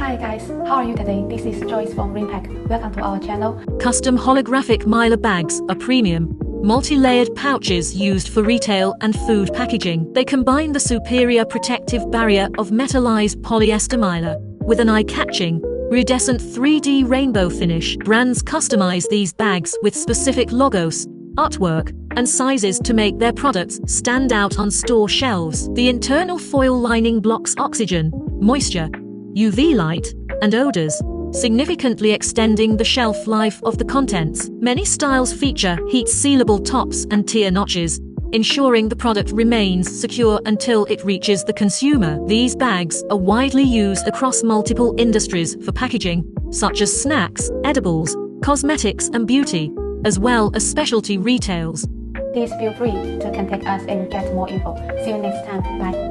Hi guys, how are you today? This is Joyce from Greenpack. Welcome to our channel. Custom holographic Mylar bags are premium, multi-layered pouches used for retail and food packaging. They combine the superior protective barrier of metallized polyester Mylar with an eye-catching, iridescent 3D rainbow finish. Brands customize these bags with specific logos, artwork, and sizes to make their products stand out on store shelves. The internal foil lining blocks oxygen, moisture, UV light, and odors, significantly extending the shelf life of the contents. Many styles feature heat-sealable tops and tier notches, ensuring the product remains secure until it reaches the consumer. These bags are widely used across multiple industries for packaging, such as snacks, edibles, cosmetics, and beauty, as well as specialty retails. Please feel free to contact us and get more info. See you next time. Bye.